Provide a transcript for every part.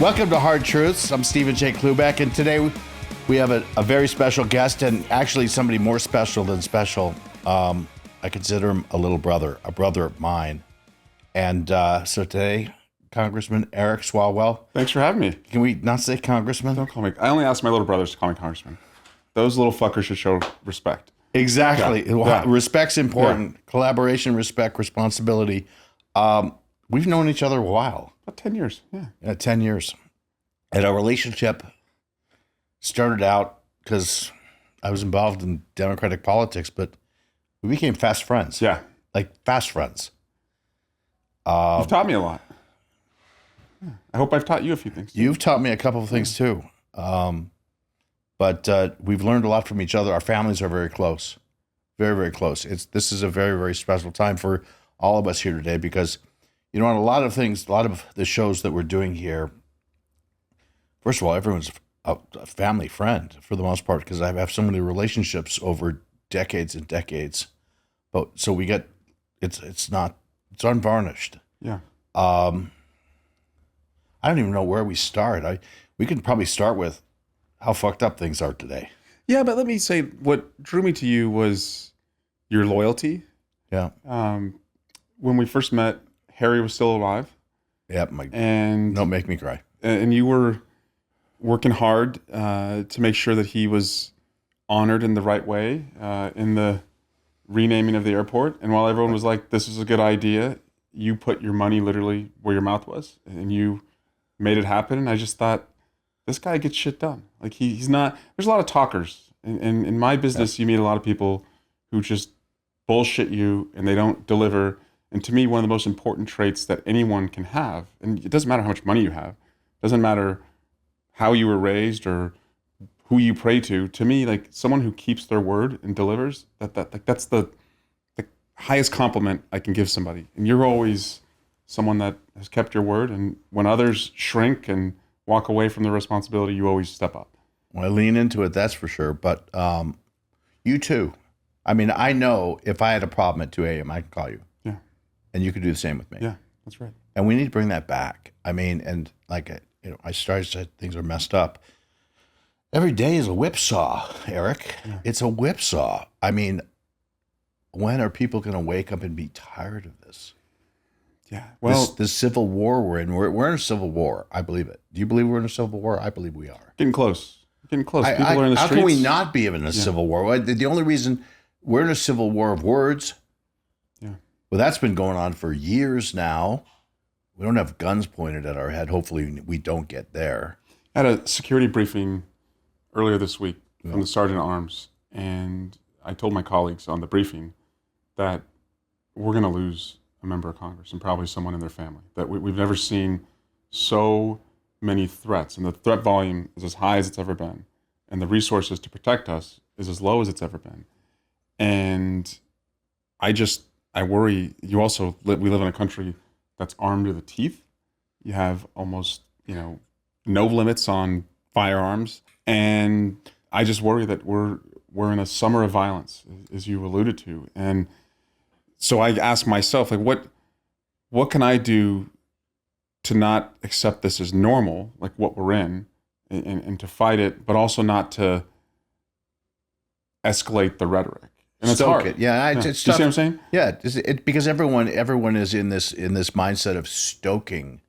Welcome to Hard Truths. I'm Stephen J. Cloobeck, and today we have a very special guest, and actually somebody more special than special. I consider him a little brother, a brother of mine. And so today, Congressman Eric Swalwell. Thanks for having me. Can we not say Congressman? Don't call me. I only ask my little brothers to call me Congressman. Those little fuckers should show respect. Exactly. Yeah. Respect's important. Yeah. Collaboration, respect, responsibility. We've known each other a while. About 10 years, yeah. 10 years. And our relationship started out because I was involved in Democratic politics, but we became fast friends. Yeah. Like fast friends. You've taught me a lot. Yeah. I hope I've taught you a few things. You've taught me a couple of things too. But we've learned a lot from each other. Our families are very close. Very, very close. This is a very, very special time for all of us here today because, you know, on a lot of things, a lot of the shows that we're doing here, first of all, everyone's a family friend for the most part because I have so many relationships over decades and decades. But so we get, it's unvarnished. Yeah. I don't even know where we start. We could probably start with how fucked up things are today. Yeah, but let me say what drew me to you was your loyalty. Yeah. When we first met, Harry was still alive. Yep. And don't make me cry. And you were working hard to make sure that he was honored in the right way in the renaming of the airport. And while everyone was like, this is a good idea, you put your money literally where your mouth was and you made it happen. And I just thought, this guy gets shit done. Like he's not, there's a lot of talkers. And in my business, You meet a lot of people who just bullshit you and they don't deliver. And to me, one of the most important traits that anyone can have, and it doesn't matter how much money you have, it doesn't matter how you were raised or who you pray to me, like someone who keeps their word and delivers, that's the highest compliment I can give somebody. And you're always someone that has kept your word. And when others shrink and walk away from the responsibility, you always step up. Well, I lean into it, that's for sure. But you too. I mean, I know if I had a problem at 2 a.m., I could call you. Yeah. And you could do the same with me. Yeah, that's right. And we need to bring that back. I mean, and like, I started to say things are messed up. Every day is a whipsaw, Eric. Yeah. It's a whipsaw. I mean, when are people going to wake up and be tired of this? Yeah. Well, this civil war we're in. We're in a civil war. I believe it. Do you believe we're in a civil war? I believe we are. Getting close. People are in the streets. How can we not be in a civil war? The only reason we're in a civil war of words. Yeah. Well, that's been going on for years now. We don't have guns pointed at our head. Hopefully we don't get there. I had a security briefing earlier this week from the Sergeant at Arms. And I told my colleagues on the briefing that we're going to lose a member of Congress and probably someone in their family. That we've never seen so many threats. And the threat volume is as high as it's ever been. And the resources to protect us is as low as it's ever been. And I worry, we live in a country that's armed to the teeth. You have almost, no limits on firearms. And I just worry that we're in a summer of violence, as you alluded to. And so I ask myself, like, what can I do to not accept this as normal, like what we're in, and to fight it, but also not to escalate the rhetoric. And it's hard. Yeah, it's tough. You see what I'm saying? Yeah, because everyone is in this mindset of stoking,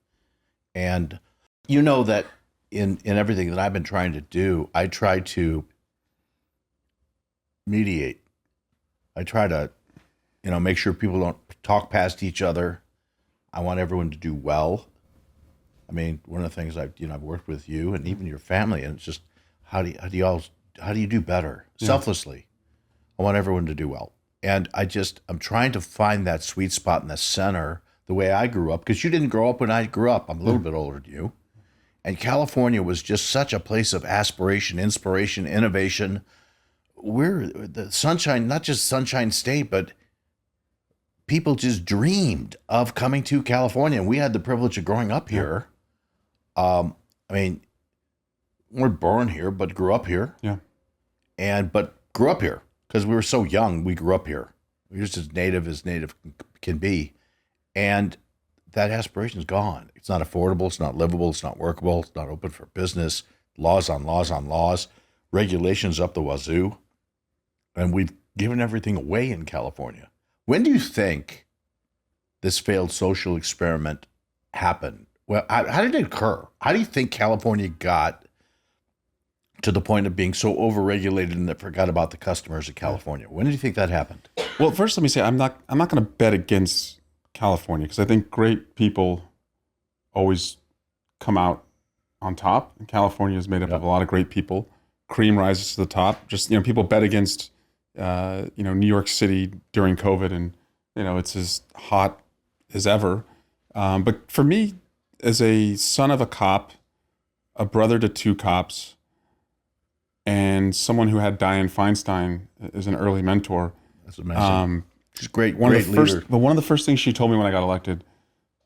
and you know that in everything that I've been trying to do, I try to mediate. I try to, make sure people don't talk past each other. I want everyone to do well. I mean, one of the things I've worked with you and even your family, and it's just how do you do better selflessly? I want everyone to do well. And I'm trying to find that sweet spot in the center, the way I grew up, because you didn't grow up when I grew up. I'm a little bit older than you. And California was just such a place of aspiration, inspiration, innovation. We're the sunshine, not just Sunshine State, but people just dreamed of coming to California. And we had the privilege of growing up here. I mean, we're born here, but grew up here. Yeah. But grew up here. Because we were so young, we grew up here. We were just as native can be. And that aspiration's gone. It's not affordable. It's not livable. It's not workable. It's not open for business. Laws on laws on laws. Regulations up the wazoo. And we've given everything away in California. When do you think this failed social experiment happened? Well, how did it occur? How do you think California got to the point of being so overregulated and that forgot about the customers of California? When do you think that happened? Well, first let me say I'm not going to bet against California because I think great people always come out on top. And California is made up of a lot of great people. Cream rises to the top. Just people bet against New York City during COVID, and it's as hot as ever. But for me, as a son of a cop, a brother to two cops, and someone who had Dianne Feinstein as an early mentor. That's amazing. She's a great One leader. of the first things she told me when I got elected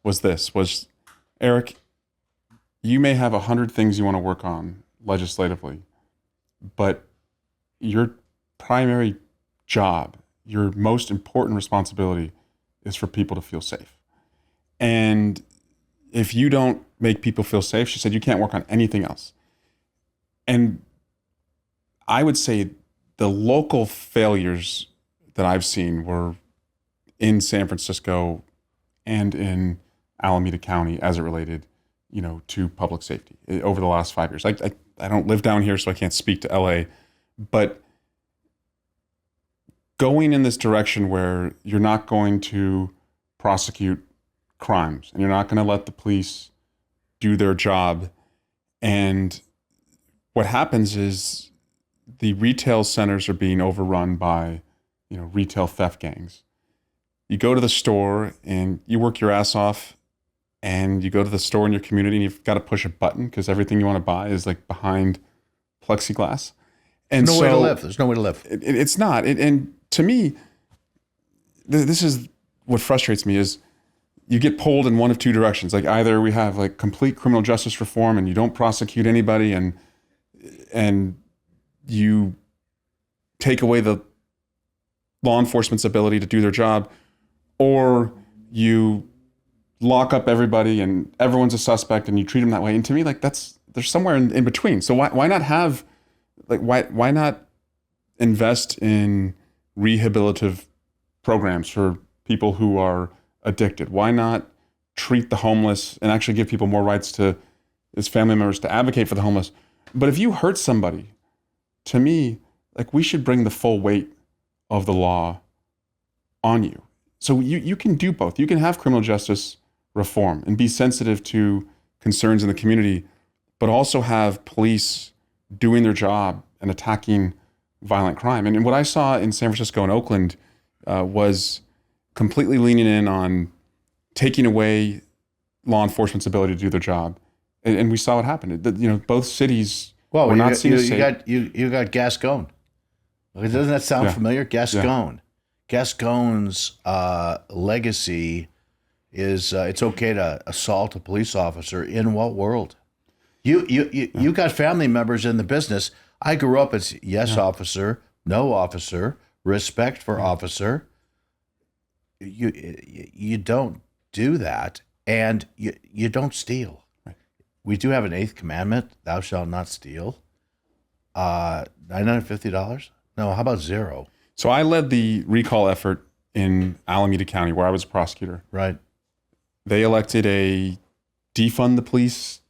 was, Eric, you may have 100 things you want to work on legislatively, but your primary job, your most important responsibility is for people to feel safe. And if you don't make people feel safe, she said, you can't work on anything else. And I would say the local failures that I've seen were in San Francisco and in Alameda County as it related, to public safety over the last 5 years. I don't live down here, so I can't speak to LA, but going in this direction where you're not going to prosecute crimes and you're not going to let the police do their job. And what happens is the retail centers are being overrun by, retail theft gangs. You go to the store and you work your ass off, and you go to the store in your community and you've got to push a button because everything you want to buy is like behind plexiglass. And There's no way to live. There's no way to live. It's not. And to me, this is what frustrates me is you get pulled in one of two directions. Like either we have like complete criminal justice reform and you don't prosecute anybody and you take away the law enforcement's ability to do their job, or you lock up everybody and everyone's a suspect and you treat them that way. And to me, like there's somewhere in between. So why not have, why not invest in rehabilitative programs for people who are addicted? Why not treat the homeless and actually give people more rights to as family members to advocate for the homeless? But if you hurt somebody, to me, we should bring the full weight of the law on you. So you can do both. You can have criminal justice reform and be sensitive to concerns in the community, but also have police doing their job and attacking violent crime. And what I saw in San Francisco and Oakland was completely leaning in on taking away law enforcement's ability to do their job. And we saw what happened. Both cities were not seen as safe. You got Gascon. Doesn't that sound familiar? Gascon. Yeah. Gascon's legacy is it's okay to assault a police officer in what world? You got family members in the business. I grew up as yes officer, no officer, respect for officer. You don't do that, and you don't steal. Right. We do have an 8th commandment: "Thou shalt not steal." $950? No, how about zero? So I led the recall effort in Alameda County, where I was a prosecutor. Right. They elected a defund the police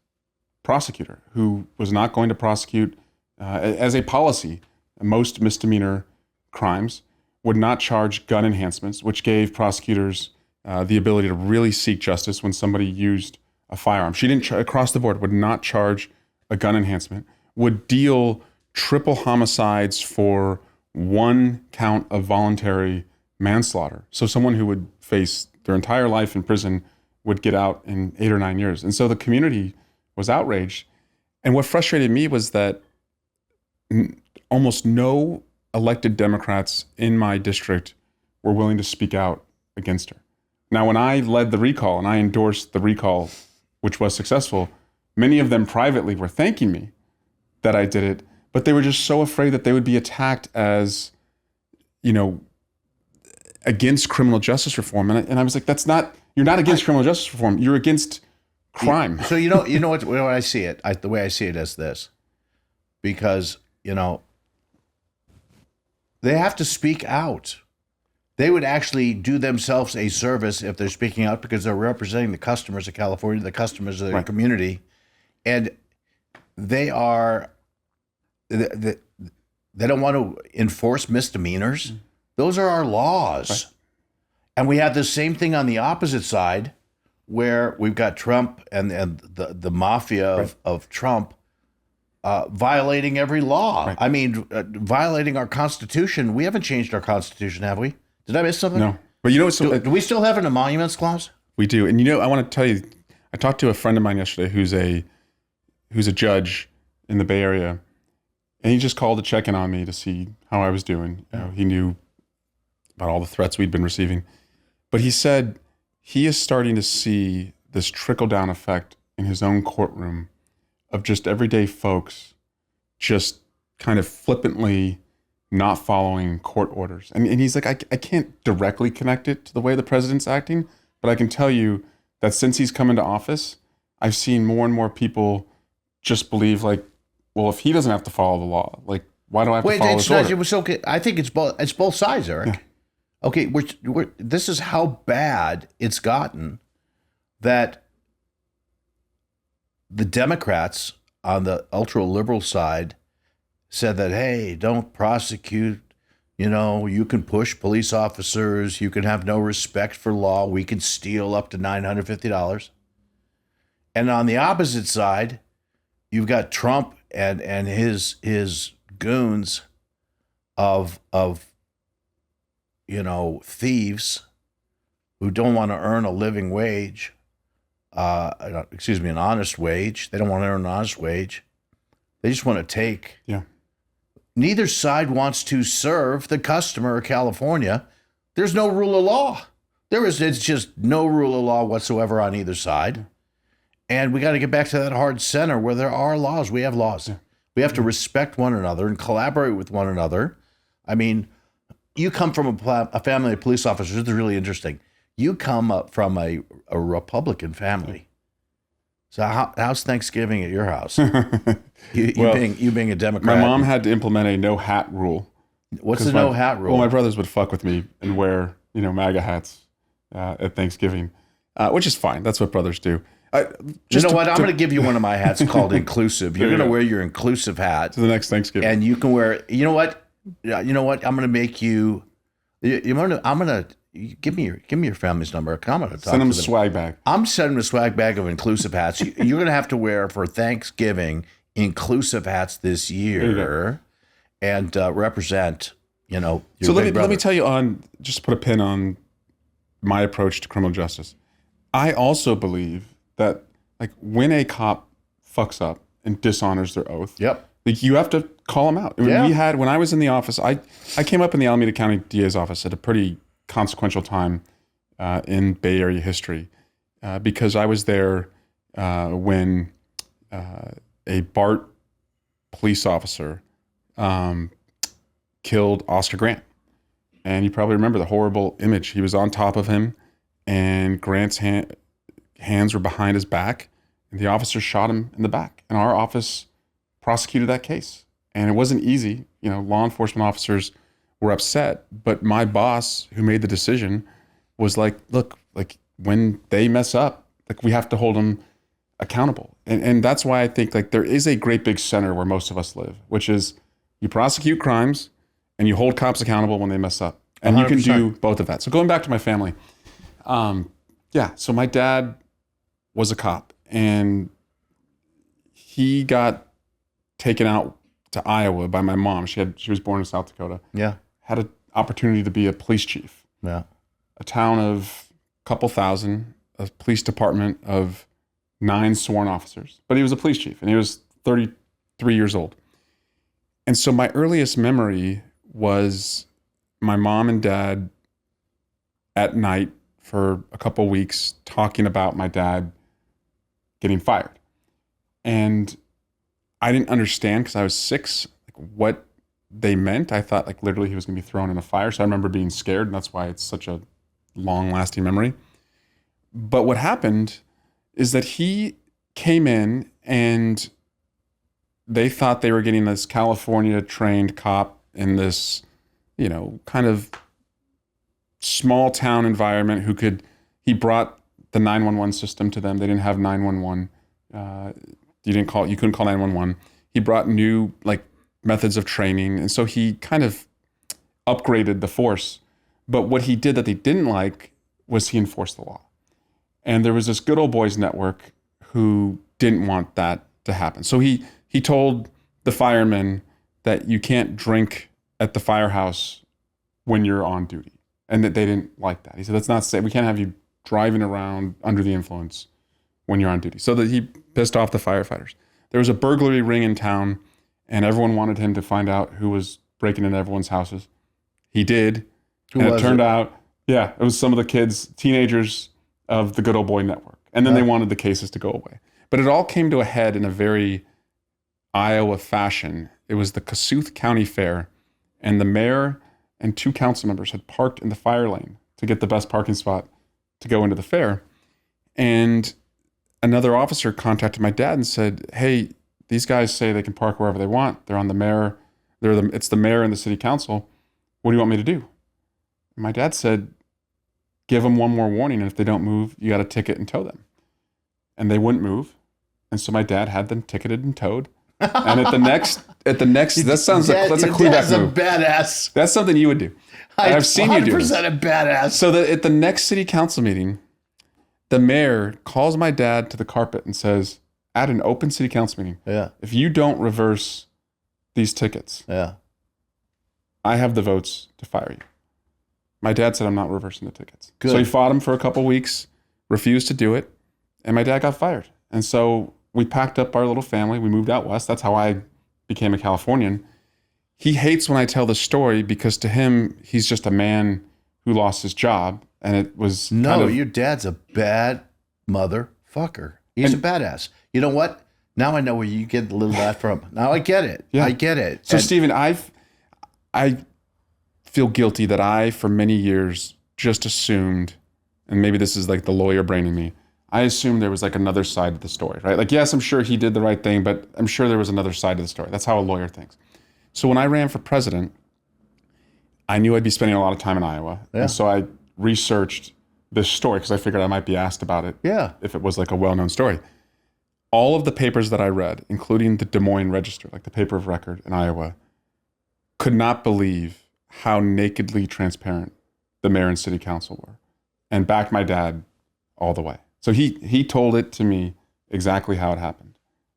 prosecutor who was not going to prosecute as a policy most misdemeanor crimes, would not charge gun enhancements, which gave prosecutors the ability to really seek justice when somebody used a firearm. She didn't, across the board, would not charge a gun enhancement, would deal triple homicides for 1 count of voluntary manslaughter. So someone who would face their entire life in prison would get out in 8 or 9 years. And so the community was outraged. And what frustrated me was that almost no elected Democrats in my district were willing to speak out against her. Now, when I led the recall and I endorsed the recall, which was successful, many of them privately were thanking me that I did it, but they were just so afraid that they would be attacked as, against criminal justice reform. And I was like, you're not against criminal justice reform. You're against crime. So what I see it, the way I see it is this, because they have to speak out. They would actually do themselves a service if they're speaking out, because they're representing the customers of California, the customers of their community, and they don't want to enforce misdemeanors. Those are our laws. Right. And we have the same thing on the opposite side, where we've got Trump and the mafia of Trump violating every law. Right. I mean, violating our Constitution. We haven't changed our Constitution, have we? Did I miss something? No. But do we still have an emoluments clause? We do. And I want to tell you, I talked to a friend of mine yesterday who's a judge in the Bay Area, and he just called to check in on me to see how I was doing. He knew about all the threats we'd been receiving. But he said he is starting to see this trickle-down effect in his own courtroom of just everyday folks just kind of flippantly not following court orders. And he's like, I can't directly connect it to the way the president's acting, but I can tell you that since he's come into office, I've seen more and more people just believe like, well, if he doesn't have to follow the law, like, why do I have to follow his order? It was okay. I think it's both sides, Eric. Yeah. Okay, this is how bad it's gotten that the Democrats on the ultra-liberal side said that, hey, don't prosecute, you can push police officers, you can have no respect for law, we can steal up to $950. And on the opposite side, you've got Trump and his goons of thieves who don't want to earn a living wage, an honest wage. They don't want to earn an honest wage. They just want to take. Yeah. Neither side wants to serve the customer of California. There's no rule of law. It's just no rule of law whatsoever on either side. Yeah. And we got to get back to that hard center where there are laws. We have laws. Yeah. We have to respect one another and collaborate with one another. I mean, you come from a family of police officers. This is really interesting. You come up from a Republican family. So how's Thanksgiving at your house? you being a Democrat. My mom had to implement a no hat rule. What's the no hat rule? Well, my brothers would fuck with me and wear MAGA hats at Thanksgiving, which is fine. That's what brothers do. I'm going to give you one of my hats called inclusive. You're going to wear your inclusive hat to the next Thanksgiving, and you can wear. You know what? I'm going to make you. I'm going to give me your family's number. I'm going to talk send them to a swag bag. I'm sending a swag bag of inclusive hats. You're going to have to wear for Thanksgiving inclusive hats this year, and represent. So let me tell you just put a pin on my approach to criminal justice. I also believe that when a cop fucks up and dishonors their oath, yep. You have to call them out. Yeah. When I was in the office, I came up in the Alameda County DA's office at a pretty consequential time in Bay Area history because I was there when a BART police officer killed Oscar Grant. And you probably remember the horrible image. He was on top of him, and Grant's hands were behind his back, and the officer shot him in the back. And our office prosecuted that case. And it wasn't easy. Law enforcement officers were upset, but my boss who made the decision was like, look, when they mess up, we have to hold them accountable. And that's why I think there is a great big center where most of us live, which is you prosecute crimes and you hold cops accountable when they mess up. And 100%. You can do both of that. So going back to my family, so my dad was a cop, and he got taken out to Iowa by my mom. She was born in South Dakota. Yeah. Had an opportunity to be a police chief. Yeah. A town of a couple thousand, a police department of 9 sworn officers. But he was a police chief, and he was 33 years old. And so my earliest memory was my mom and dad at night for a couple weeks talking about my dad getting fired. And I didn't understand because I was 6, what they meant. I thought like literally he was going to be thrown in a fire. So I remember being scared, and that's why it's such a long-lasting memory. But what happened is that he came in and they thought they were getting this California trained cop in this, kind of small town environment he brought the 911 system to them. They didn't have 911. You couldn't call 911. He brought new methods of training. And so he kind of upgraded the force. But what he did that they didn't like was he enforced the law. And there was this good old boys network who didn't want that to happen. So he told the firemen that you can't drink at the firehouse when you're on duty, and that they didn't like that. He said, that's not safe. We can't have you driving around under the influence when you're on duty. So that he pissed off the firefighters. There was a burglary ring in town, and everyone wanted him to find out who was breaking into everyone's houses. He did. And it turned out, it was some of the kids, teenagers of the good old boy network. And then they wanted the cases to go away. But it all came to a head in a very Iowa fashion. It was the Kossuth County Fair, and the mayor and 2 council members had parked in the fire lane to get the best parking spot to go into the fair. And another officer contacted my dad and said, hey, these guys say they can park wherever they want. They're on the mayor. It's the mayor and the city council. What do you want me to do? And my dad said, give them one more warning. And if they don't move, you got to ticket and tow them. And they wouldn't move. And so my dad had them ticketed and towed. And at the next, that sounds like, that's a Cloobeck move. Badass. That's something you would do. I've seen you do it. 100% a badass. So that at the next city council meeting, the mayor calls my dad to the carpet and says, at an open city council meeting, if you don't reverse these tickets, I have the votes to fire you. My dad said, I'm not reversing the tickets. Good. So he fought him for a couple weeks, refused to do it, and my dad got fired. And so we packed up our little family. We moved out west. That's how I became a Californian. He hates when I tell the story because to him, he's just a man who lost his job. And it was your dad's a bad motherfucker. He's a badass. You know what? Now I know where you get the little that from. Now I get it. Yeah. I get it. So Stephen, I feel guilty that I, for many years, just assumed, and maybe this is like the lawyer brain in me, I assumed there was like another side of the story, right? Like, yes, I'm sure he did the right thing, but I'm sure there was another side of the story. That's how a lawyer thinks. So when I ran for president, I knew I'd be spending a lot of time in Iowa. Yeah. And so I researched this story because I figured I might be asked about it if it was like a well-known story. All of the papers that I read, including the Des Moines Register, like the paper of record in Iowa, could not believe how nakedly transparent the mayor and city council were, and backed my dad all the way. So he told it to me exactly how it happened.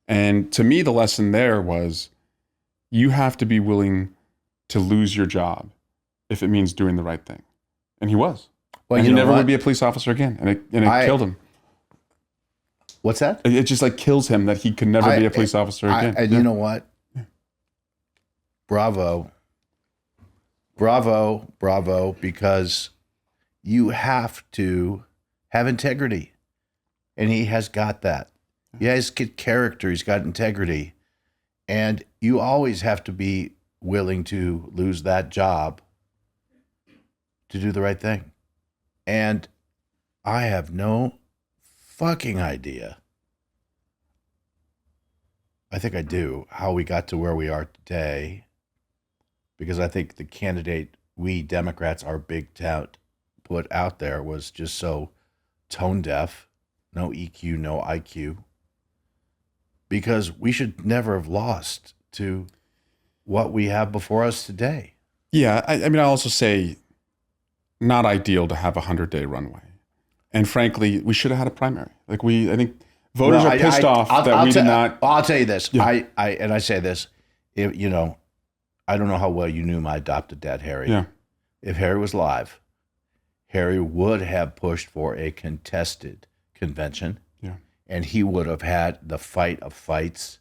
And to me, the lesson there was you have to be willing to lose your job if it means doing the right thing. And he was. Well, and he never would be a police officer again. And it killed him. What's that? It just like kills him that he could never be a police officer again. And you know what? Bravo, because you have to have integrity. And he has got that. He has good character. He's got integrity. And you always have to be willing to lose that job to do the right thing. And I have no fucking idea. I think I do, how we got to where we are today. Because I think the candidate we Democrats, our big tout, put out there was just so tone deaf. No EQ, no IQ. Because we should never have lost to what we have before us today. Yeah, I mean, I'll also say not ideal to have a 100-day runway. And frankly, we should have had a primary. I think voters are pissed off that we did not. I'll tell you this. Yeah. I say this. I don't know how well you knew my adopted dad, Harry. Yeah. If Harry was live, Harry would have pushed for a contested convention. Yeah. And he would have had the fight of fights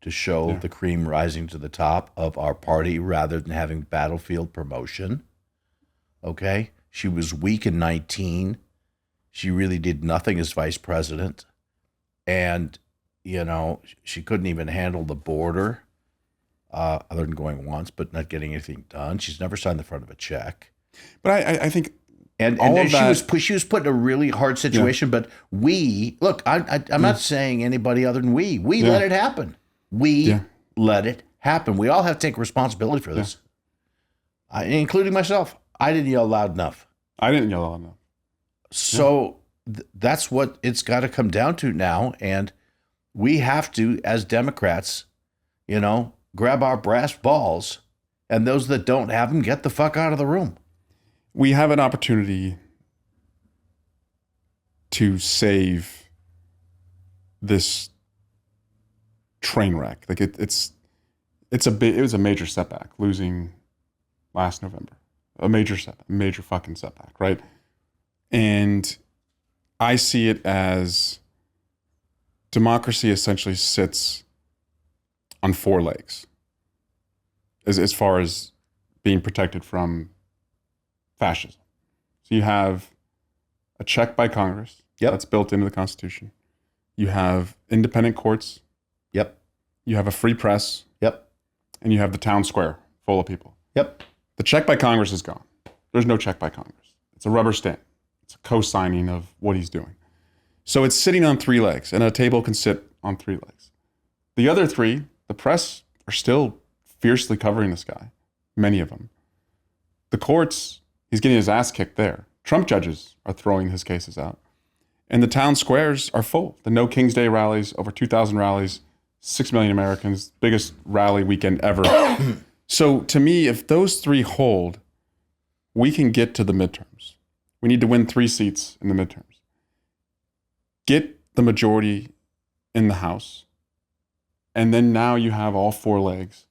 to show the cream rising to the top of our party rather than having battlefield promotion. Okay? She was weak in 19. She really did nothing as vice president. And, she couldn't even handle the border. other than going once, but not getting anything done. She's never signed the front of a check. But I think And all of she that, was put in a really hard situation. But I'm not saying anybody other than we let it happen. We let it happen. We all have to take responsibility for this, including myself. I didn't yell loud enough. I didn't yell loud enough. So that's what it's got to come down to now. And we have to, as Democrats, grab our brass balls, and those that don't have them, get the fuck out of the room. We have an opportunity to save this train wreck. Like it was a major setback losing last November. A major fucking setback, right? And I see it as democracy essentially sits on four legs as far as being protected from fascism. So you have a check by Congress that's built into the Constitution. You have independent courts. Yep. You have a free press. Yep. And you have the town square full of people. Yep. The check by Congress is gone. There's no check by Congress. It's a rubber stamp. It's a co-signing of what he's doing. So it's sitting on three legs, and a table can sit on three legs. The other three, the press are still fiercely covering this guy, many of them. The courts, he's getting his ass kicked there. Trump judges are throwing his cases out. And the town squares are full. The No King's Day rallies, over 2,000 rallies, 6 million Americans, biggest rally weekend ever. So to me, if those three hold, we can get to the midterms. We need to win 3 seats in the midterms. Get the majority in the House. And then now you have all 4 legs.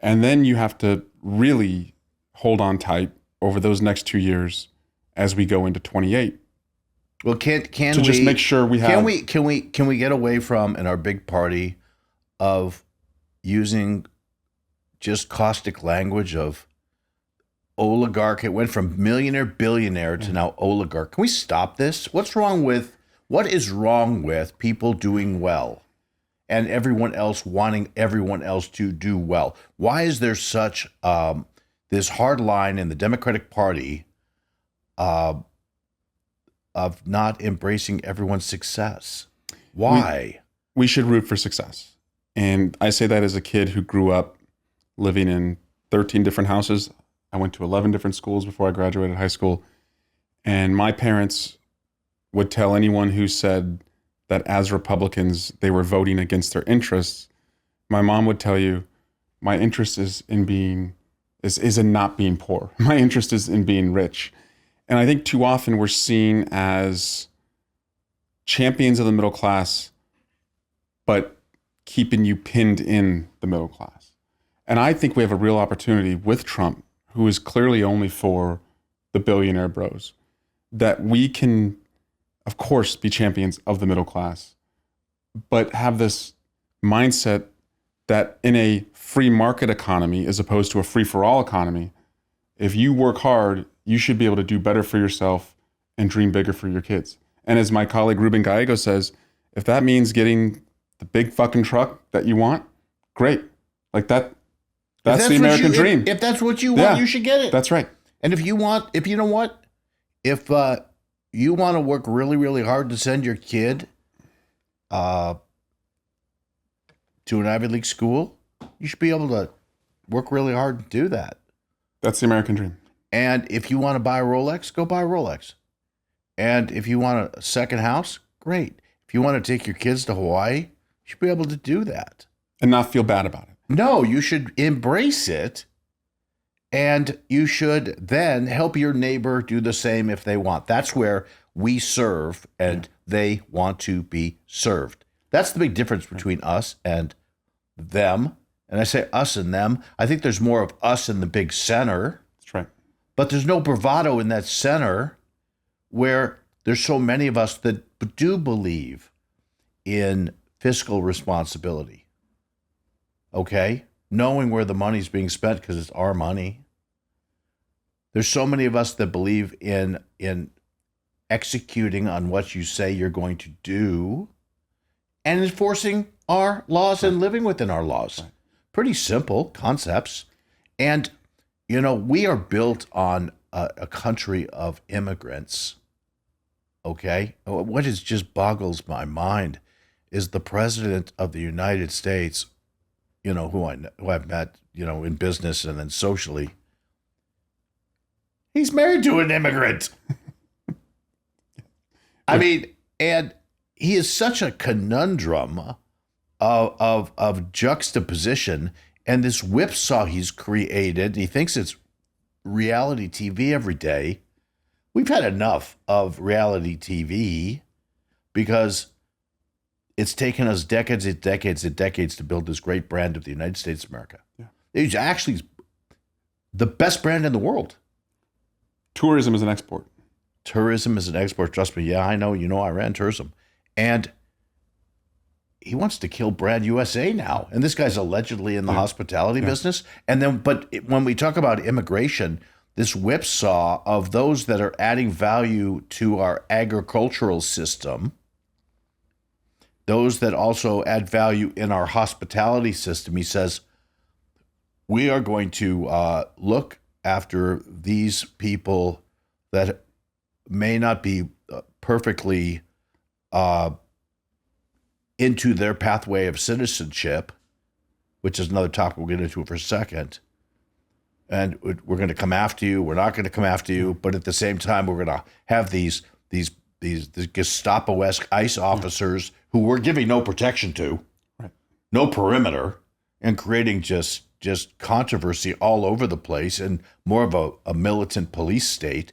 And then you have to really hold on tight over those next 2 years as we go into 28. Well, can to we just make sure we have can we get away from, in our big party, of using just caustic language of oligarch? It went from millionaire, billionaire to now oligarch. Can we stop this? What is wrong with people doing well and everyone else wanting everyone else to do well? Why is there such this hard line in the Democratic Party of not embracing everyone's success? Why? We should root for success. And I say that as a kid who grew up living in 13 different houses. I went to 11 different schools before I graduated high school. And my parents would tell anyone who said that as Republicans, they were voting against their interests. My mom would tell you, my interest is in not being poor. My interest is in being rich. And I think too often we're seen as champions of the middle class, but keeping you pinned in the middle class. And I think we have a real opportunity with Trump, who is clearly only for the billionaire bros, that we can, of course, be champions of the middle class, but have this mindset that in a free market economy, as opposed to a free-for-all economy, if you work hard, you should be able to do better for yourself and dream bigger for your kids. And as my colleague Ruben Gallego says, if that means getting the big fucking truck that you want, great. Like that's the American dream. If that's what you want, you should get it. That's right. And if you want to work really, really hard to send your kid to an Ivy League school, you should be able to work really hard to do that. That's the American dream. And if you want to buy a Rolex, go buy a Rolex. And if you want a second house, great. If you want to take your kids to Hawaii, you should be able to do that. And not feel bad about it. No, you should embrace it. And you should then help your neighbor do the same if they want. That's where we serve and they want to be served. That's the big difference between us and them. And I say us and them. I think there's more of us in the big center. That's right. But there's no bravado in that center where there's so many of us that do believe in fiscal responsibility. Okay? Knowing where the money's being spent because it's our money. There's so many of us that believe in executing on what you say you're going to do and enforcing our laws and living within our laws. Right. pretty simple concepts. And, we are built on a country of immigrants. Okay. What is just boggles my mind is the president of the United States, who I've met, in business and then socially. He's married to an immigrant. I mean, and he is such a conundrum of juxtaposition, and this whipsaw he's created. He thinks it's reality TV every day. We've had enough of reality TV because it's taken us decades and decades and decades to build this great brand of the United States of America. Yeah. It's actually the best brand in the world. Tourism is an export. Tourism is an export. Trust me. Yeah, I know. I ran tourism. And he wants to kill Brand USA now. And this guy's allegedly in the hospitality business. And then, but when we talk about immigration, this whipsaw of those that are adding value to our agricultural system, those that also add value in our hospitality system, he says, we are going to look after these people that may not be perfectly into their pathway of citizenship, which is another topic we'll get into for a second. And we're going to come after you. We're not going to come after you, but at the same time, we're going to have these Gestapo-esque ICE officers who we're giving no protection to, no perimeter, and creating just controversy all over the place and more of a militant police state.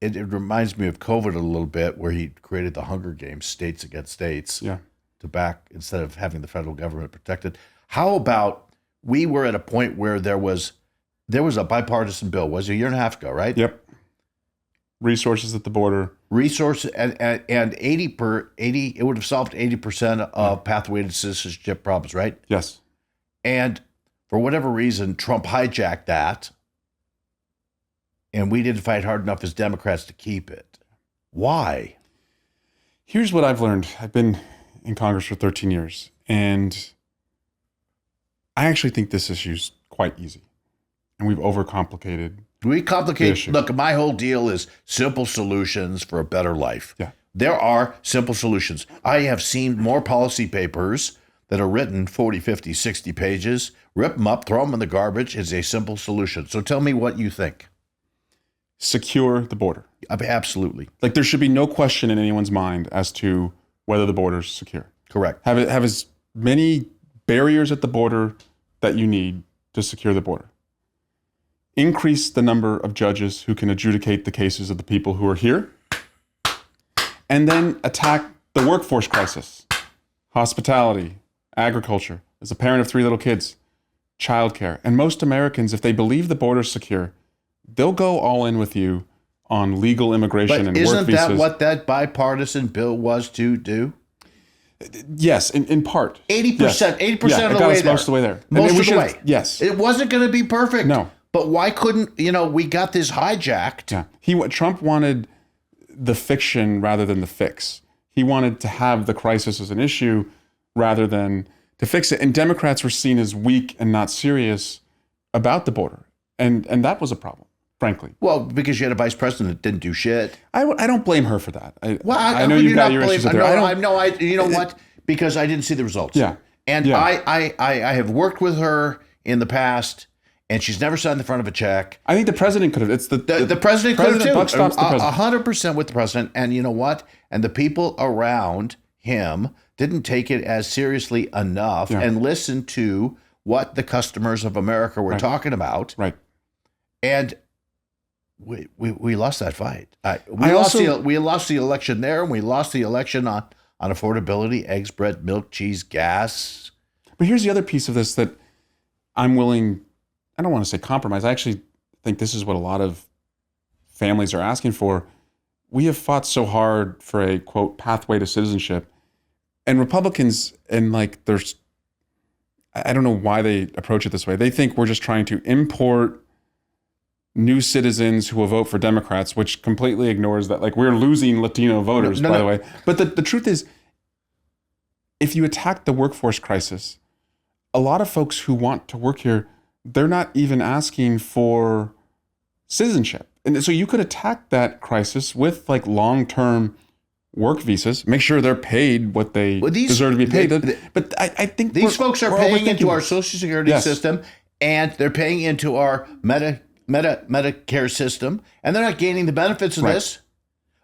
It reminds me of COVID a little bit, where he created the Hunger Games, states against states, to back instead of having the federal government protected. How about we were at a point where there was a bipartisan bill, was it a year and a half ago, right? Yep. Resources at the border. Resources and 80 it would have solved 80% of pathway to citizenship problems, right? Yes. And for whatever reason, Trump hijacked that, and we didn't fight hard enough as Democrats to keep it. Why? Here's what I've learned. I've been in Congress for 13 years, and I actually think this issue's quite easy, and we've overcomplicated. We complicate. Look, my whole deal is simple solutions for a better life. Yeah. There are simple solutions. I have seen more policy papers that are written 40, 50, 60 pages, rip them up, throw them in the garbage. It's a simple solution. So tell me what you think. Secure the border. Absolutely. Like, there should be no question in anyone's mind as to whether the border's secure. Correct. Have as many barriers at the border that you need to secure the border. Increase the number of judges who can adjudicate the cases of the people who are here. And then attack the workforce crisis, hospitality, agriculture. As a parent of 3 little kids, childcare. And most Americans, if they believe the border's secure, they'll go all in with you on legal immigration and work visas. Isn't that what that bipartisan bill was to do? Yes, in part. 80%, yes. 80% of the way there. Most of the way there. Most of the way. Yes. It wasn't going to be perfect. No. But why couldn't, we got this hijacked. Yeah. Trump wanted the fiction rather than the fix. He wanted to have the crisis as an issue rather than to fix it. And Democrats were seen as weak and not serious about the border. And that was a problem, frankly. Well, because you had a vice president that didn't do shit. I don't blame her for that. I know you've got your issues with her. You know what? Because I didn't see the results. Yeah. And yeah. I have worked with her in the past, and she's never signed the front of a check. I think the president could have. It's the president could have too. Buck stops the president. 100% with the president. And you know what? And the people around him didn't take it as seriously enough and listen to what the customers of America were talking about. Right. And we lost that fight. We lost the election there, and we lost the election on affordability, eggs, bread, milk, cheese, gas. But here's the other piece of this that I'm willing, I don't want to say compromise. I actually think this is what a lot of families are asking for. We have fought so hard for a, quote, pathway to citizenship. And Republicans, and I don't know why they approach it this way. They think we're just trying to import new citizens who will vote for Democrats, which completely ignores that. Like, we're losing Latino voters, by the way. But the truth is, if you attack the workforce crisis, a lot of folks who want to work here, they're not even asking for citizenship. And so you could attack that crisis with like long-term work visas, make sure they're paid what they deserve to be paid. But I think these folks are paying into our this. Social Security system, and they're paying into our Medicare system, and they're not gaining the benefits of this.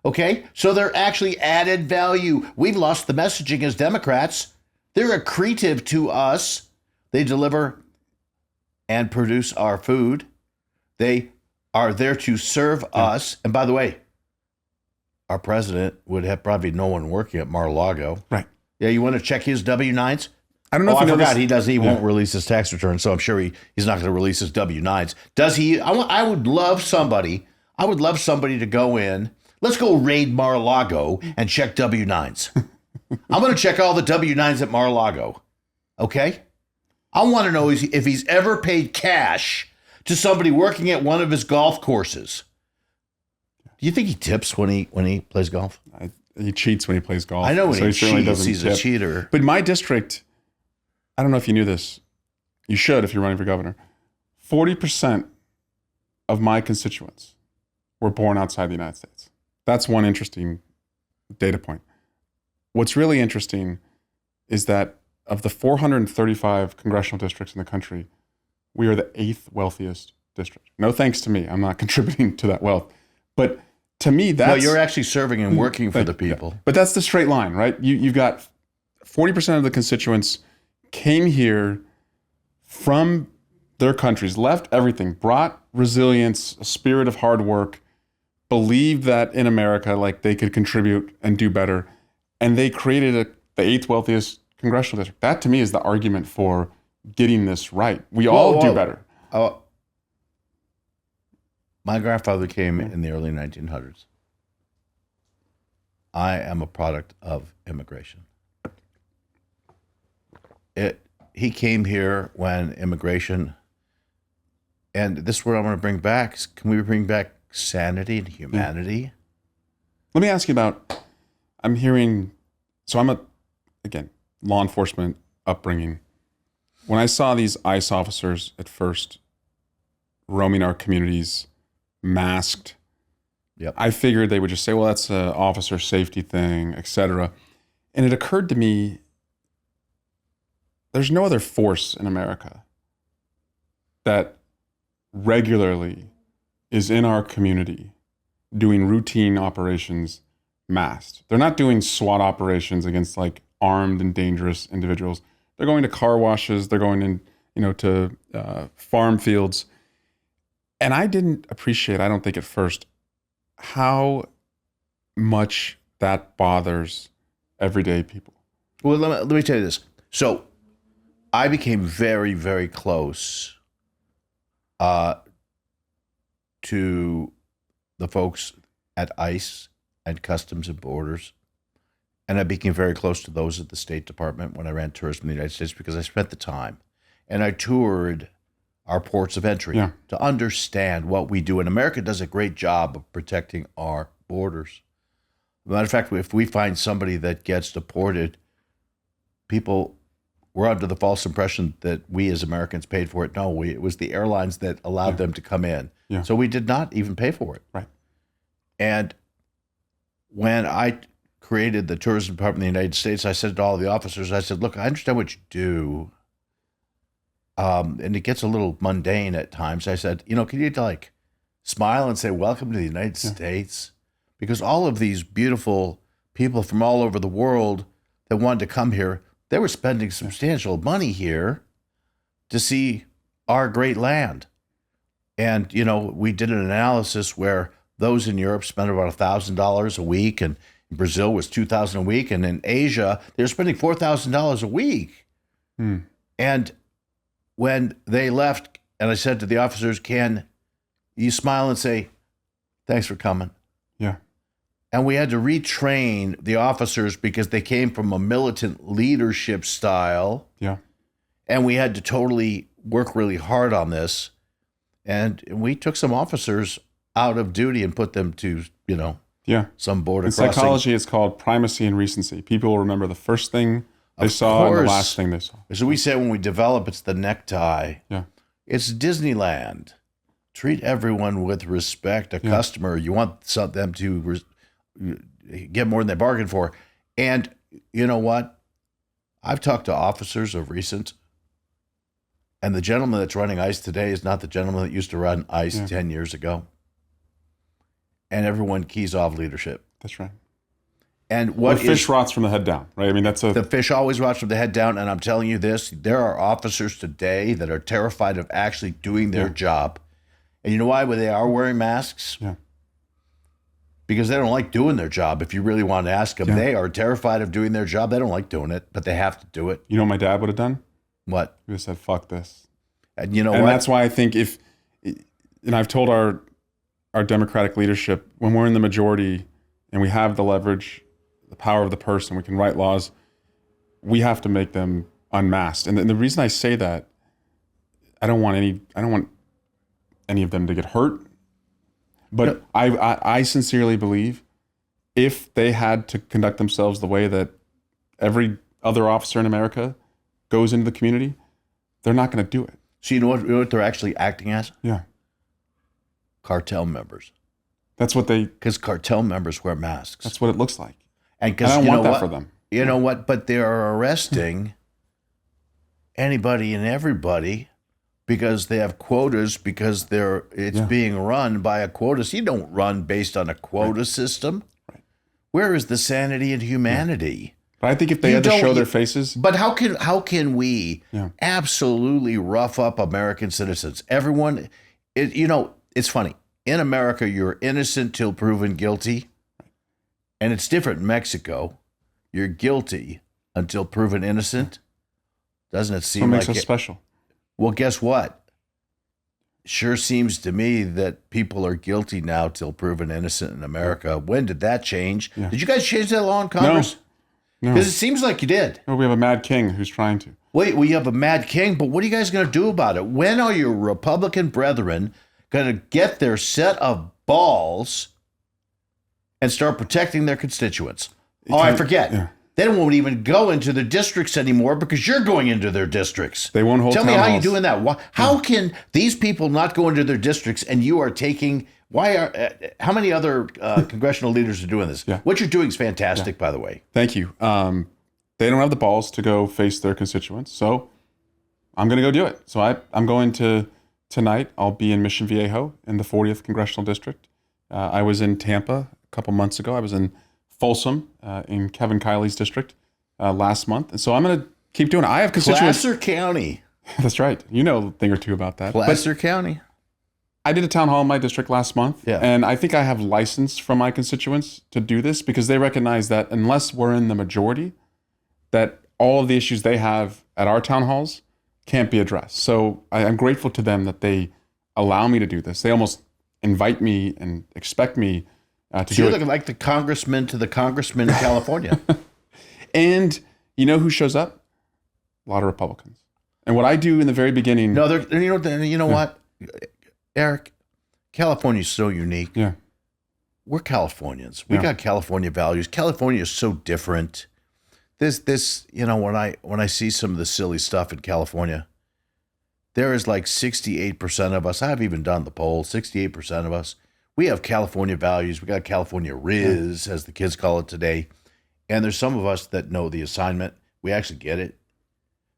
Okay? So they're actually added value. We've lost the messaging as Democrats. They're accretive to us. They deliver and produce our food. They are there to serve us. And by the way, our president would have probably no one working at Mar-a-Lago. Right. Yeah, you want to check his W-9s? I don't know if I you know forgot this. he doesn't. He won't release his tax return, so I'm sure he's not going to release his W-9s. Does he? I would love somebody. I would love somebody to go in. Let's go raid Mar-a-Lago and check W-9s. I'm going to check all the W-9s at Mar-a-Lago. Okay? I want to know if he's ever paid cash to somebody working at one of his golf courses. Do you think he tips when he plays golf? He cheats when he plays golf. I know when so he certainly cheats, doesn't he's tip. a cheater. But my district, I don't know if you knew this. You should if you're running for governor. 40% of my constituents were born outside the United States. That's one interesting data point. What's really interesting is that of the 435 congressional districts in the country, we are the 8th wealthiest district. No thanks to me. I'm not contributing to that wealth. But to me, that's... No, you're actually serving and working for the people. But that's the straight line, right? You've got 40% of the constituents came here from their countries, left everything, brought resilience, a spirit of hard work, believed that in America, like they could contribute and do better. And they created the 8th wealthiest congressional district. That to me is the argument for getting this right. We all do better. My grandfather came in the early 1900s. I am a product of immigration. He came here when immigration, and this is what I want to bring back. Can we bring back sanity and humanity? Let me ask you about, I'm hearing, so I'm again, law enforcement upbringing. When I saw these ICE officers at first roaming our communities, masked, I figured they would just say, well, that's an officer safety thing, etc. And it occurred to me, there's no other force in America that regularly is in our community doing routine operations masked. They're not doing SWAT operations against like armed and dangerous individuals. They're going to car washes. They're going in, to farm fields. And I didn't appreciate, I don't think at first, how much that bothers everyday people. Well, let me tell you this. So I became very, very close to the folks at ICE and Customs and Borders. And I became very close to those at the State Department when I ran tourism in the United States because I spent the time. And I toured our ports of entry to understand what we do. And America does a great job of protecting our borders. As a matter of fact, if we find somebody that gets deported, people were under the false impression that we as Americans paid for it. No, it was the airlines that allowed them to come in. Yeah. So we did not even pay for it. Right. And when I created the Tourism Department of the United States, I said to all the officers, I said, look, I understand what you do. And it gets a little mundane at times. I said, can you like smile and say, welcome to the United States? Because all of these beautiful people from all over the world that wanted to come here, they were spending substantial money here to see our great land. And, we did an analysis where those in Europe spent about $1,000 a week, and in Brazil was $2,000 a week, and in Asia, they were spending $4,000 a week. And when they left, and I said to the officers, can you smile and say, thanks for coming? Yeah. And we had to retrain the officers because they came from a militant leadership style. Yeah. And we had to totally work really hard on this. And we took some officers out of duty and put them to, some border In crossing. psychology, it's called primacy and recency. People will remember the first thing They saw and the last thing they saw. As we say when we develop, it's the necktie. Yeah. It's Disneyland. Treat everyone with respect. A customer, you want them to get more than they bargained for. And you know what? I've talked to officers of recent, and the gentleman that's running ICE today is not the gentleman that used to run ICE 10 years ago. And everyone keys off leadership. That's right. And what the fish rots from the head down, right? I mean, the fish always rots from the head down. And I'm telling you this, there are officers today that are terrified of actually doing their job. And you know why? They are wearing masks? Yeah. Because they don't like doing their job. If you really want to ask them, they are terrified of doing their job. They don't like doing it, but they have to do it. You know what my dad would have done? What? He would have said, fuck this. And you know and what? That's why I think and I've told our Democratic leadership, when we're in the majority and we have the leverage, the power of the purse, and we can write laws, we have to make them unmasked. And the reason I say that, I don't want any of them to get hurt. But I sincerely believe if they had to conduct themselves the way that every other officer in America goes into the community, they're not going to do it. So you know what they're actually acting as? Yeah. Cartel members. That's what because cartel members wear masks. That's what it looks like. And I don't want that for them. You know what? But they are arresting anybody and everybody because they have quotas, because it's being run by a quota. So you don't run based on a quota system. Right. Where is the sanity and humanity? But I think if they had to show their faces. But how can we absolutely rough up American citizens? Everyone, it's funny. In America, you're innocent till proven guilty. And it's different in Mexico. You're guilty until proven innocent. Doesn't it seem what makes like us special? Well, guess what? Sure seems to me that people are guilty now till proven innocent in America. When did that change? Yeah. Did you guys change that law in Congress? No. Because it seems like you did. No, we have a mad king who's trying to. Wait, we have a mad king, but what are you guys going to do about it? When are your Republican brethren going to get their set of balls and start protecting their constituents? I forget. Yeah. They won't even go into the districts anymore because you're going into their districts. They won't hold Tell me how halls. you're doing that. How can these people not go into their districts and you are taking... how many other congressional leaders are doing this? Yeah. What you're doing is fantastic, by the way. Thank you. They don't have the balls to go face their constituents, so I'm going to go do it. So I'm going to... Tonight, I'll be in Mission Viejo in the 40th Congressional District. I was in Tampa a couple months ago. I was in Folsom in Kevin Kiley's district last month. And so I'm going to keep doing it. I have constituents. Placer County. That's right. You know a thing or two about that. Placer County. I did a town hall in my district last month. Yeah. And I think I have license from my constituents to do this because they recognize that unless we're in the majority, that all of the issues they have at our town halls can't be addressed. So I'm grateful to them that they allow me to do this. They almost invite me and expect me to do it. You're looking like the congressman to the congressman in California. And you know who shows up? A lot of Republicans. And what I do in the very beginning... No, you know what? Eric, California's so unique. Yeah. We're Californians. We got California values. California is so different. This, when I see some of the silly stuff in California, there is like 68% of us. I've even done the poll. 68% of us. We have California values. We got California Riz, as the kids call it today. And there's some of us that know the assignment. We actually get it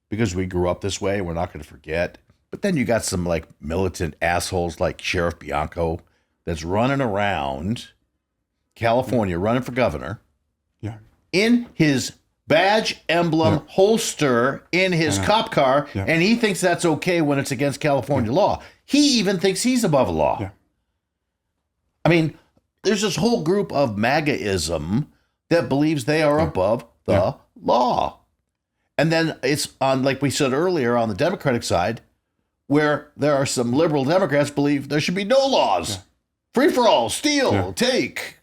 because we grew up this way. We're not going to forget. But then you got some like militant assholes like Sheriff Bianco that's running around California, running for governor. Yeah. In his badge, emblem, holster, in his cop car, and he thinks that's okay when it's against California law. He even thinks he's above the law. Yeah. I mean, there's this whole group of MAGAism that believes they are above the law. And then it's on, like we said earlier, on the Democratic side, where there are some liberal Democrats believe there should be no laws. Yeah. Free for all, steal, take,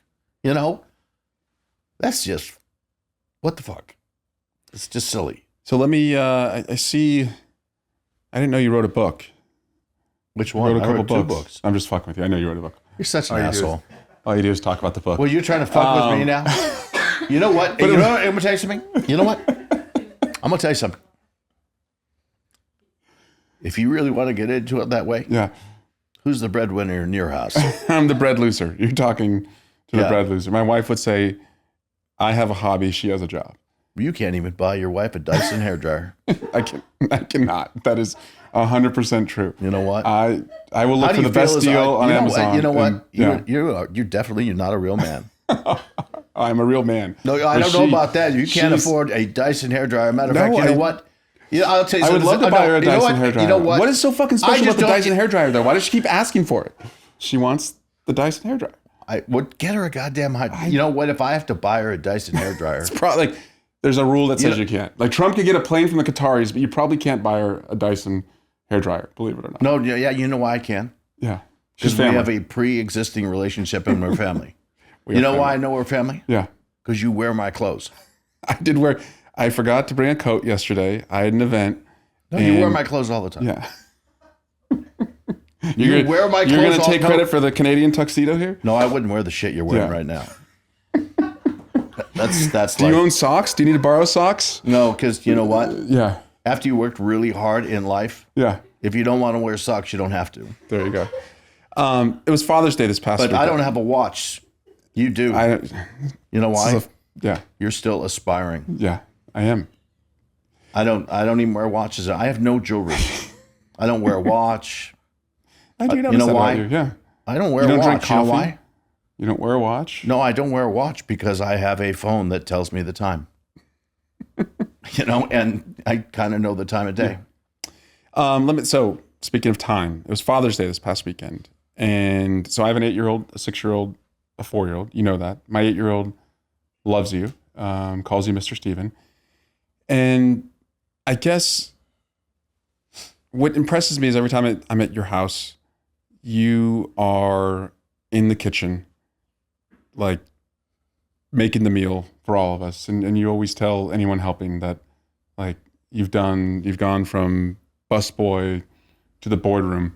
That's just, what the fuck? It's just silly. So let me, I see, I didn't know you wrote a book. Which one? I wrote 2 books. I'm just fucking with you. I know you wrote a book. You're such an asshole. All you do is talk about the book. Well, you're trying to fuck with me now? You know what? You know what? I'm texting me. You know what? I'm gonna tell you something. If you really want to get into it that way, Yeah. who's the breadwinner in your house? I'm the bread loser. You're talking to the Yeah. bread loser. My wife would say, I have a hobby, she has a job. You can't even buy your wife a Dyson hairdryer. I cannot. That is 100% true. You know what? I will look How do for you the best feel as deal on you know Amazon. What? You know what? and, yeah, You're not a real man. I'm a real man. No, I don't know about that. You can't afford a Dyson hairdryer. Matter of fact, you know what? Yeah, I'll tell you I would something. love to buy her a You know Dyson what? hairdryer. You know what? What is so fucking I special just about the don't Dyson hairdryer, though? Why does she keep asking for it? She wants the Dyson hairdryer. I would get her a goddamn hot. You know what? If I have to buy her a Dyson hairdryer, It's probably like there's a rule that says you can't. Like Trump could get a plane from the Qataris, but you probably can't buy her a Dyson hairdryer. Believe it or not. no, yeah, you know why I can? Yeah, Because she's we family. have a pre-existing relationship in our family. We You have know family. why I know we're family? Yeah, Because you wear my clothes. I did wear. I forgot to bring a coat yesterday. I had an event. No, you wear and- my clothes all the time. Yeah. You wear my You're clothes gonna all- take no. credit for the Canadian tuxedo here? No, I wouldn't wear the shit you're wearing Yeah. right now. That's Do like you own socks? Do you need to borrow socks? no, because you know what? Yeah. After you worked really hard in life, Yeah. if you don't want to wear socks, you don't have to. There you go. It was Father's Day this past But week. I don't have a watch. You do. You know why? Yeah. You're still aspiring. Yeah. I am. I don't even wear watches. I have no jewelry. I don't wear a watch. I do you notice know that why? about you. Yeah. I don't wear You a don't watch. drink You know coffee? why? You don't wear a watch? No, I don't wear a watch because I have a phone that tells me the time. And I kind of know the time of day. So speaking of time, it was Father's Day this past weekend. And so I have an 8-year-old, a 6-year-old, a 4-year-old. You know that. My 8-year-old loves you, calls you Mr. Steven. And I guess what impresses me is every time I'm at your house, you are in the kitchen, like making the meal for all of us. And you always tell anyone helping that like you've gone from busboy to the boardroom.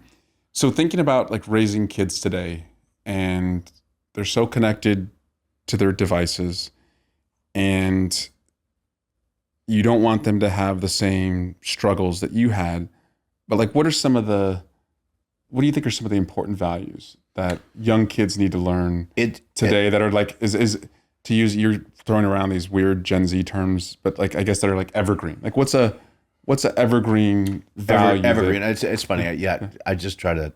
So thinking about like raising kids today, and they're so connected to their devices, and you don't want them to have the same struggles that you had, but like what do you think are some of the important values that young kids need to learn today that are like is to use, you're throwing around these weird Gen Z terms, but like I guess that are like evergreen. Like what's a evergreen value? Evergreen. It's funny. I just try to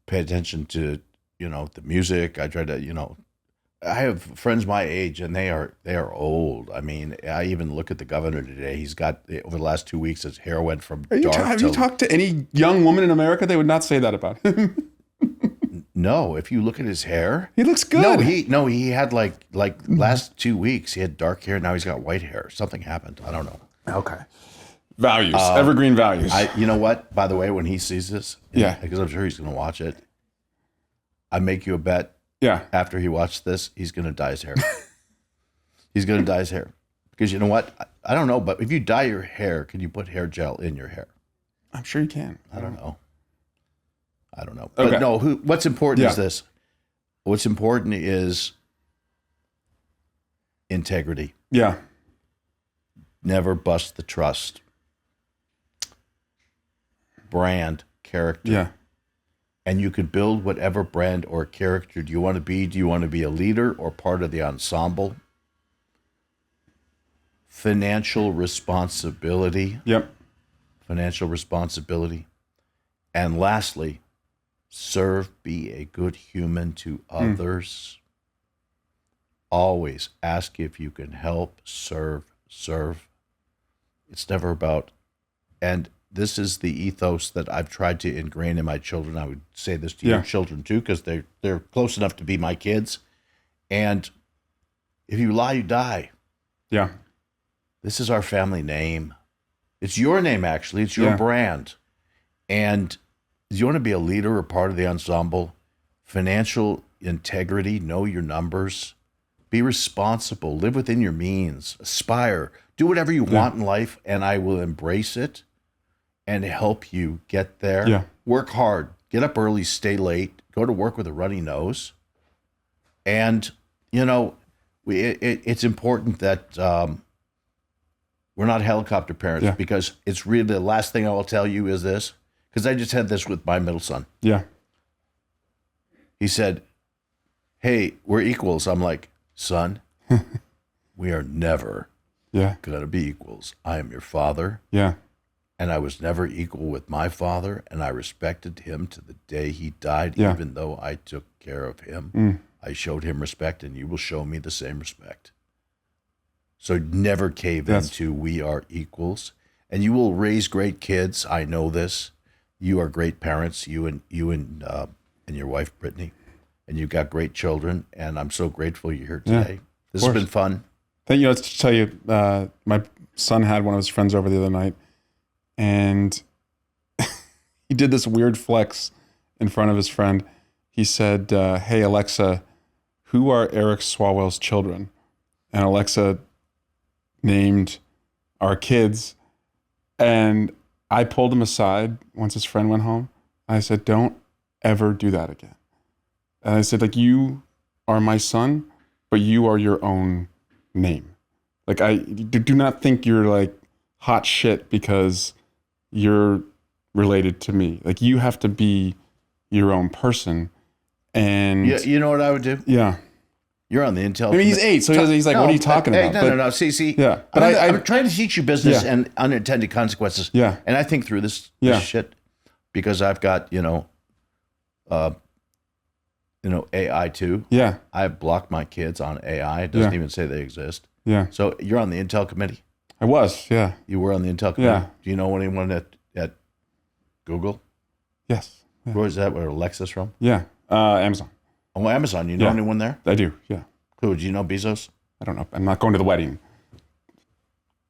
pay attention to, the music. I try to, I have friends my age and they are old. I mean, I even look at the governor today. He's got, over the last 2 weeks, his hair went from dark Have you talked to any young woman in America? They would not say that about him. No, if you look at his hair, He looks good. he had like last 2 weeks he had dark hair. Now he's got white hair. Something happened. I don't know. Okay. Values, evergreen values. You know what? By the way, when he sees this, Yeah. because I'm sure he's going to watch it. I make you a bet. Yeah. After he watched this, he's going to dye his hair. He's going to dye his hair because you know what? I don't know, but if you dye your hair, can you put hair gel in your hair? I'm sure you can. I don't know. Okay. But no, what's important is Yeah. this. What's important is integrity. Yeah. Never bust the trust. Brand, character. Yeah. And you could build whatever brand or character do you want to be. Do you want to be a leader or part of the ensemble? Financial responsibility. Yep. Financial responsibility. And lastly, serve, be a good human to others. Always ask if you can help, serve. It's never about, and this is the ethos that I've tried to ingrain in my children. I would say this to your children too, because they're close enough to be my kids. And if you lie, you die. Yeah. This is our family name. It's your name, actually. It's your brand. And do you want to be a leader or part of the ensemble? Financial integrity, know your numbers, be responsible, live within your means, aspire, do whatever you want in life, and I will embrace it and help you get there. Yeah. Work hard, get up early, stay late, go to work with a runny nose. And, it's important that We're not helicopter parents Yeah. because it's really the last thing I will tell you is this, because I just had this with my middle son. Yeah. He said, "Hey, we're equals." I'm like, "Son, we are never Yeah. going to be equals. I am your father, Yeah. and I was never equal with my father, and I respected him to the day he died, Yeah. even though I took care of him. I showed him respect, and you will show me the same respect. So never cave into we are equals, and you will raise great kids. I know this. You are great parents. You and your wife Brittany, and you've got great children. And I'm so grateful you're here today. This has been fun. Thank you. Let's tell you, my son had one of his friends over the other night, and he did this weird flex in front of his friend. He said, "Hey Alexa, who are Eric Swalwell's children?" And Alexa named our kids, and I pulled him aside once his friend went home. I said, "Don't ever do that again." And I said, like, you are my son, but you are your own name. Like, I do not think you're like hot shit because you're related to me. Like, you have to be your own person. And You know what I would do? yeah. You're on the Intel. I mean, he's 8, so he's like, what are you talking about? No. See. Yeah. But But I'm trying to teach you business Yeah. and unintended consequences. Yeah. And I think through this Yeah. shit because I've got, AI too. Yeah. I've blocked my kids on AI. It doesn't Yeah. even say they exist. Yeah. So you're on the Intel committee. I was. Yeah. You were on the Intel committee. Yeah. Do you know anyone at Google? Yes. Yeah. Where is that? Where Alexa's from? Yeah. Amazon. Oh, Amazon. You know Yeah. anyone there? I do. Yeah. Who? Do you know Bezos? I don't know. I'm not going to the wedding.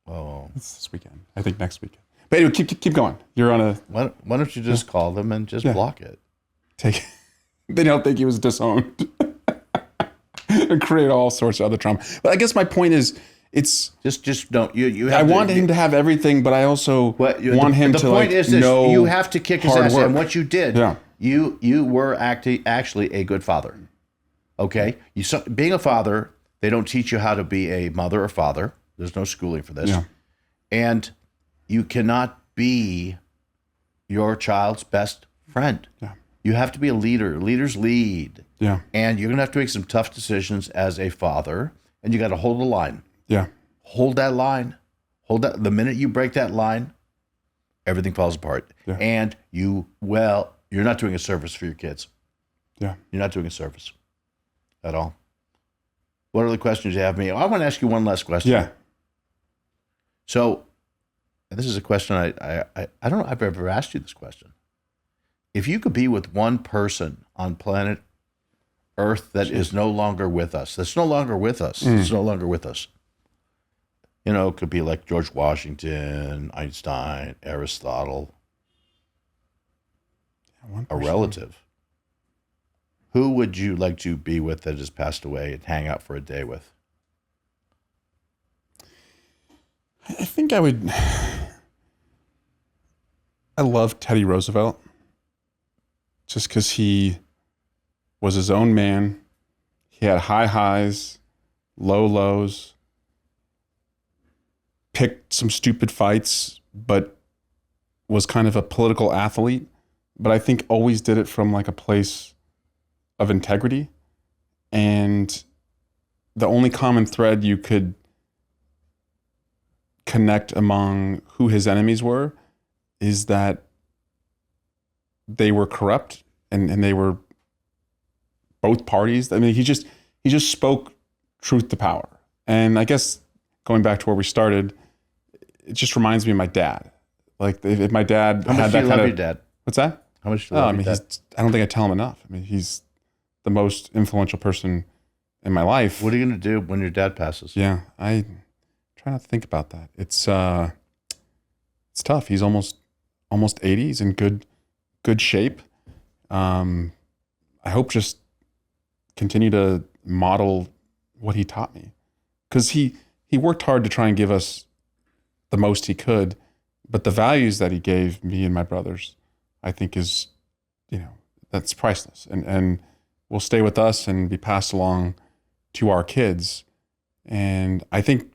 Oh. It's this weekend. I think next weekend. But anyway, keep going. You're on a Why don't you just call them and just block it? take. They don't think he was disowned. And create all sorts of other trauma. But I guess my point is, it's. Just don't. You I have want him to have everything, but I also want him to The point like is this: know you have to kick his hard ass, work. and what you did, Yeah. you were actually a good father. Okay, being a father, they don't teach you how to be a mother or father. There's no schooling for this, Yeah. and you cannot be your child's best friend. Yeah. You have to be a leader. Leaders lead, Yeah. and you're gonna have to make some tough decisions as a father, and you got to hold the line. Yeah. Hold that line. Hold that. The minute you break that line, everything falls apart. Yeah. And you're not doing a service for your kids. Yeah. You're not doing a service at all. What other questions do you have for me? I want to ask you one last question. Yeah. So this is a question I don't know if I've ever asked you this question. If you could be with one person on planet Earth that is no longer with us, that's no longer with us, it's no longer with us. It could be like George Washington, Einstein, Aristotle, a relative. Who would you like to be with that has passed away and hang out for a day with? I think I would. I love Teddy Roosevelt just because he was his own man. He had high highs, low lows, picked some stupid fights, but was kind of a political athlete. But I think always did it from like a place of integrity. And the only common thread you could connect among who his enemies were is that they were corrupt and they were both parties. I mean, he just spoke truth to power. And I guess going back to where we started, it just reminds me of my dad. Like if my dad How had much do that you kind love of your dad? What's that? How much do you love your dad? I don't think I tell him enough. I mean, he's the most influential person in my life. What are you going to do when your dad passes? Yeah, I try not to think about that. It's tough. He's almost 80. He's in good shape. I hope just continue to model what he taught me, because he worked hard to try and give us the most he could, but the values that he gave me and my brothers, I think is, that's priceless and will stay with us and be passed along to our kids. And I think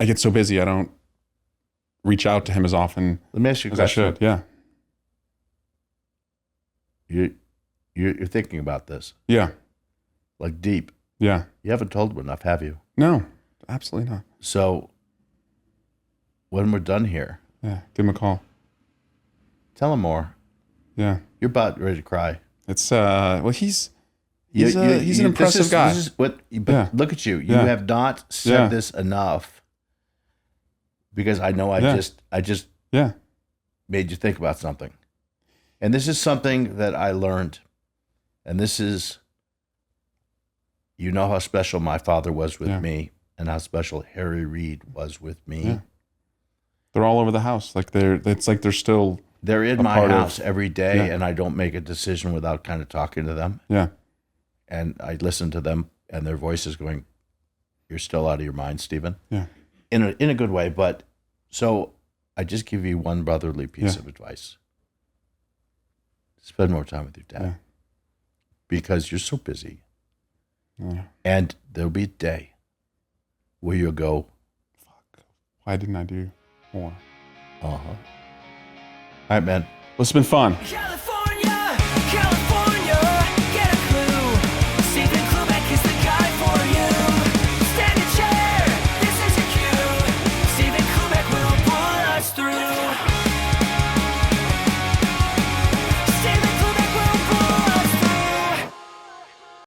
I get so busy, I don't reach out to him as often Let me ask you a as I question. should. Yeah. You're thinking about this, Yeah. like deep. Yeah. You haven't told him enough, have you? No, absolutely not. So when we're done here, Yeah. Give him a call. tell him more. Yeah. You're about ready to cry. It's, well, he's You- an impressive guy. This is what, but Yeah. look at you. You Yeah. have not said Yeah. this enough because I know I Yeah. just Yeah. made you think about something. And this is something that I learned. And this is, you know how special my father was with Yeah. me and how special Harry Reid was with me. Yeah. They're all over the house. Like it's like they're still, They're in a my part of- house every day, Yeah. and I don't make a decision without kind of talking to them. yeah. And I listen to them, and their voices going, "You're still out of your mind, Stephen." Yeah. In a good way. But so I just give you one brotherly piece Yeah. of advice: spend more time with your dad Yeah. because you're so busy, Yeah. and there'll be a day where you'll go, Why didn't I do more? "Uh huh." All right, man. Well, it's been fun. California.